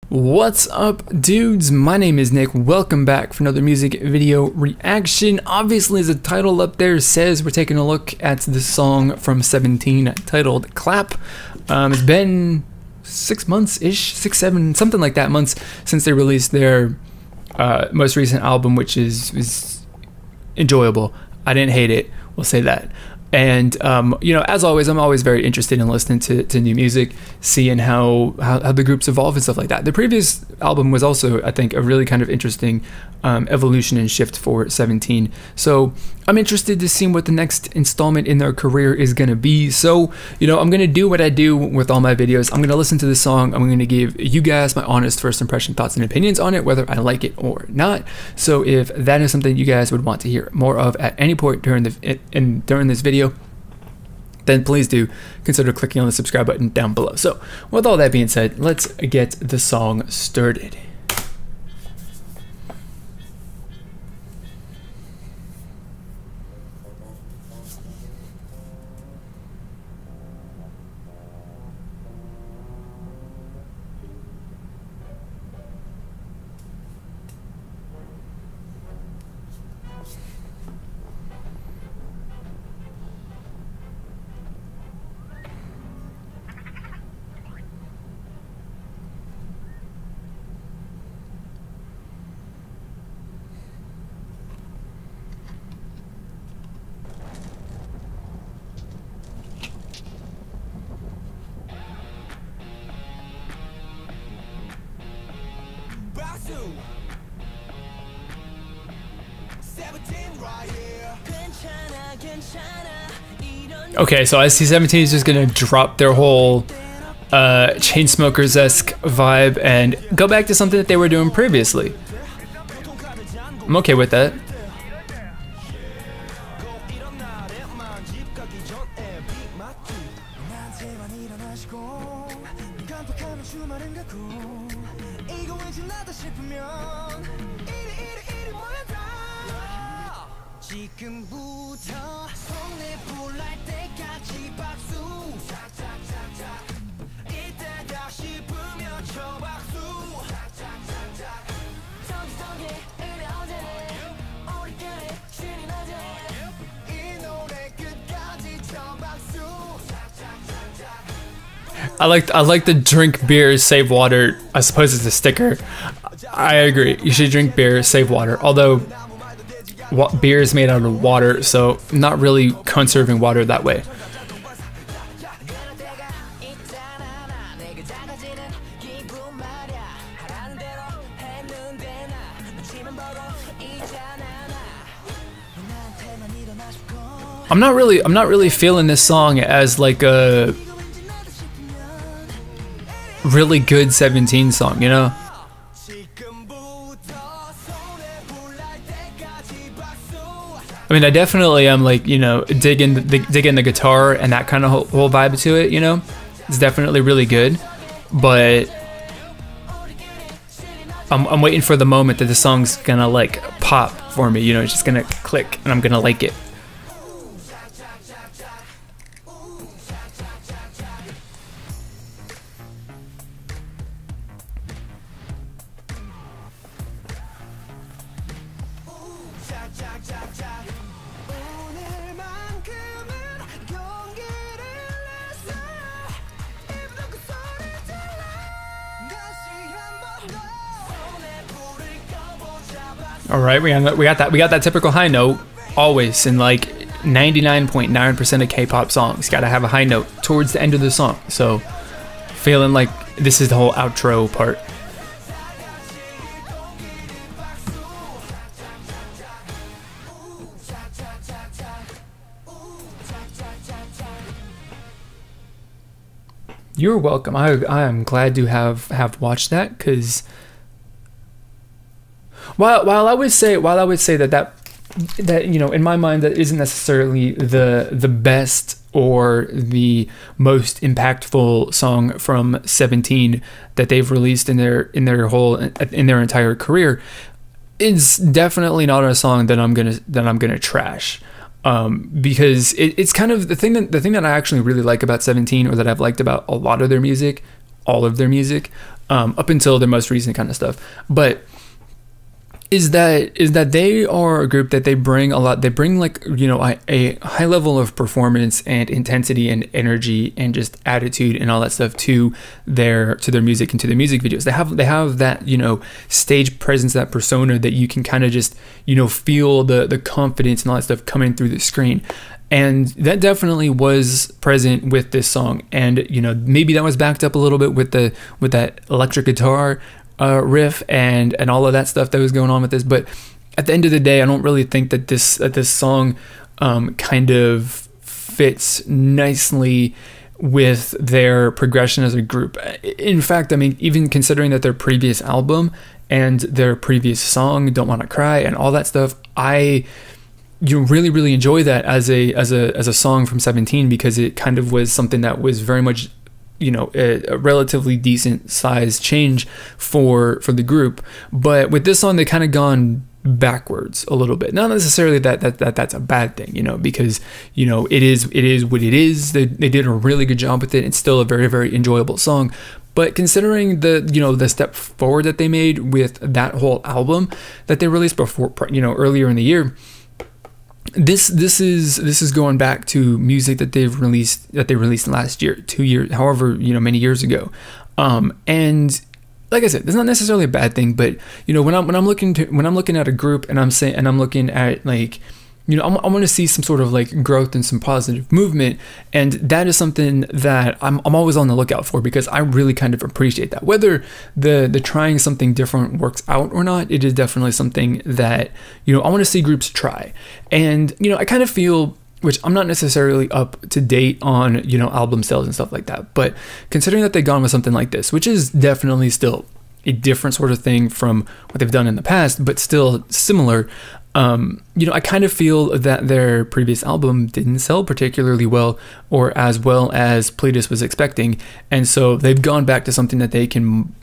What's up, dudes? My name is Nick. Welcome back for another music video reaction. Obviously, as the title up there says, we're taking a look at the song from 17 titled Clap. It's been 6 months-ish, 6, 7, something like that months since they released their most recent album, which is enjoyable. I didn't hate it, we'll say that. And you know, as always, I'm always very interested in listening to new music, seeing how the groups evolve and stuff like that. The previous album was also, I think, a really kind of interesting evolution and shift for 17. So I'm interested to see what the next installment in their career is going to be. So, you know, I'm going to do what I do with all my videos. I'm going to listen to the song. I'm going to give you guys my honest first impression, thoughts, and opinions on it, whether I like it or not. So if that is something you guys would want to hear more of at any point during this video, then please do consider clicking on the subscribe button down below. So with all that being said, let's get the song started. Okay, so I see 17 is just gonna drop their whole Chainsmokers-esque vibe and go back to something that they were doing previously. I'm okay with that. I like the drink beer, save water. I suppose it's a sticker. I agree. You should drink beer, save water. Although beer is made out of water, so not really conserving water that way. I'm not really feeling this song as like a really good 17 song, you know? I mean, I definitely am like, you know, digging the guitar and that kind of whole vibe to it, you know? It's definitely really good, but I'm waiting for the moment that the song's gonna like pop for me, you know? It's just gonna click and I'm gonna like it. All right, we got that typical high note always in like 99.9% of K-pop songs. Got to have a high note towards the end of the song. So, feeling like this is the whole outro part. You're welcome. I am glad to have watched that, because while I would say that you know, in my mind, that isn't necessarily the best or the most impactful song from 17 that they've released in their entire career, it's definitely not a song that I'm gonna trash. Because it's kind of the thing that I actually really like about 17, or that I've liked about a lot of their music, all of their music, up until their most recent kind of stuff. But is that they are a group that they bring a lot. They bring like, you know, a high level of performance and intensity and energy and just attitude and all that stuff to their music and to their music videos. They have that, you know, stage presence, that persona that you can kind of just, you know, feel the confidence and all that stuff coming through the screen. And that definitely was present with this song. And, you know, maybe that was backed up a little bit with that electric guitar riff and all of that stuff that was going on with this. But at the end of the day, I don't really think that this song kind of fits nicely with their progression as a group. In fact, I mean, even considering that their previous album and their previous song, Don't Wanna Cry, and all that stuff, you really enjoy that as a song from 17, because it kind of was something that was very much, you know, a relatively decent size change for the group. But with this song, they kind of gone backwards a little bit. Not necessarily that's a bad thing, you know, because, you know, it is what it is. They did a really good job with it. It's still a very enjoyable song. But considering the step forward that they made with that whole album that they released before, you know, earlier in the year, this is going back to music that they released last year, 2 years, however, you know, many years ago. And like I said, it's not necessarily a bad thing, but, you know, when I'm looking at a group and I'm looking at, like, you know, I want to see some sort of like growth and some positive movement, and that is something that I'm always on the lookout for, because I really kind of appreciate that. Whether the trying something different works out or not, it is definitely something that, you know, I want to see groups try. And, you know, I kind of feel, which I'm not necessarily up to date on, you know, album sales and stuff like that, but considering that they've gone with something like this, which is definitely still a different sort of thing from what they've done in the past, but still similar. You know, I kind of feel that their previous album didn't sell particularly well, or as well as Pledis was expecting, and so they've gone back to something that they can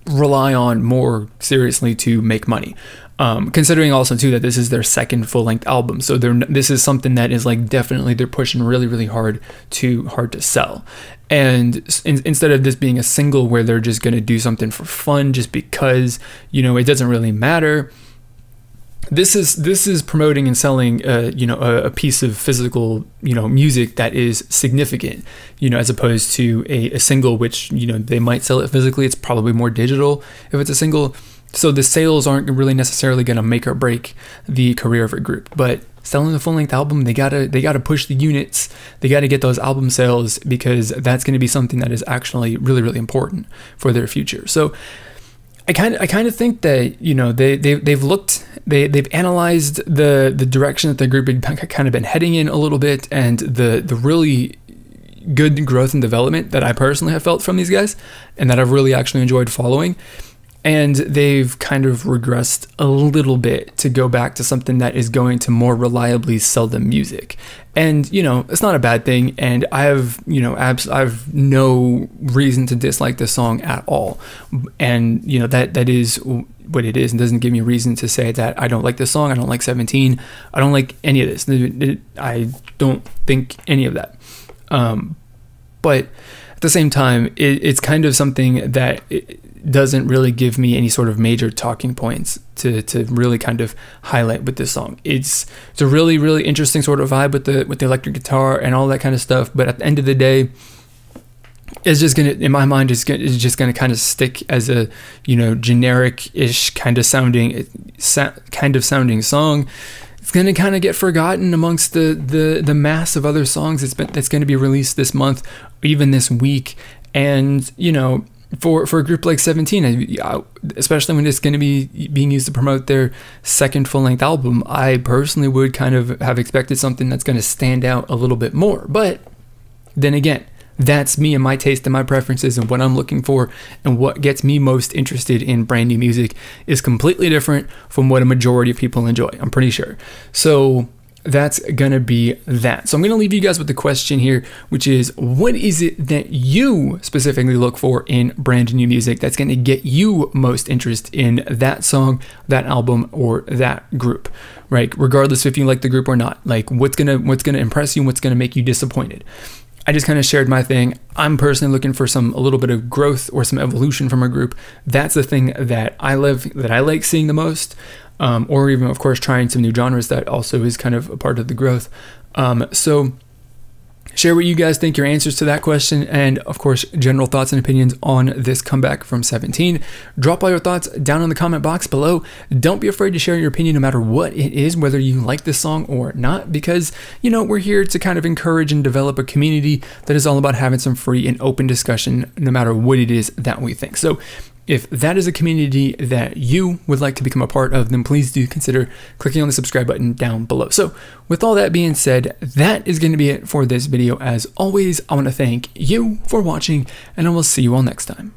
rely on more seriously to make money. Considering also too that this is their second full-length album, so this is something that is like definitely they're pushing really hard to sell. And instead of this being a single where they're just going to do something for fun just because, you know, it doesn't really matter, this is promoting and selling you know, a piece of physical, you know, music that is significant, you know, as opposed to a single, which, you know, they might sell it physically. It's probably more digital if it's a single, so the sales aren't really necessarily going to make or break the career of a group. But selling the full-length album, they gotta push the units, they gotta get those album sales, because that's going to be something that is actually really important for their future. So I kind of think that, you know, they've analyzed the direction that the group had kind of been heading in a little bit, and the really good growth and development that I personally have felt from these guys, and that I've really actually enjoyed following. And they've kind of regressed a little bit to go back to something that is going to more reliably sell them music. And, you know, it's not a bad thing. And I have, you know, I've no reason to dislike this song at all. And, you know, that is what it is, and doesn't give me a reason to say that I don't like this song. I don't like 17. I don't like any of this. I don't think any of that. But at the same time, it's kind of something that doesn't really give me any sort of major talking points to really kind of highlight with this song. It's a really interesting sort of vibe with the electric guitar and all that kind of stuff. But at the end of the day, it's just gonna, in my mind, it's just gonna kind of stick as a, you know, generic-ish kind of sounding song. It's gonna kind of get forgotten amongst the mass of other songs that's gonna be released this month, even this week. And, you know, for a group like 17, especially when it's going to be being used to promote their second full-length album, I personally would kind of have expected something that's going to stand out a little bit more. But then again, that's me and my taste and my preferences, and what I'm looking for and what gets me most interested in brand new music is completely different from what a majority of people enjoy, I'm pretty sure. So that's gonna be that. So I'm gonna leave you guys with the question here, which is, what is it that you specifically look for in brand new music that's gonna get you most interest in that song, that album, or that group, right? Regardless if you like the group or not, like what's gonna impress you and what's gonna make you disappointed. I just kind of shared my thing. I'm personally looking for a little bit of growth or some evolution from a group. That's the thing that I like seeing the most. Or even, of course, trying some new genres. That also is kind of a part of the growth. So share what you guys think, your answers to that question, and of course, general thoughts and opinions on this comeback from 17. Drop all your thoughts down in the comment box below. Don't be afraid to share your opinion no matter what it is, whether you like this song or not, because, you know, we're here to kind of encourage and develop a community that is all about having some free and open discussion no matter what it is that we think. So if that is a community that you would like to become a part of, then please do consider clicking on the subscribe button down below. So with all that being said, that is going to be it for this video. As always, I want to thank you for watching, and I will see you all next time.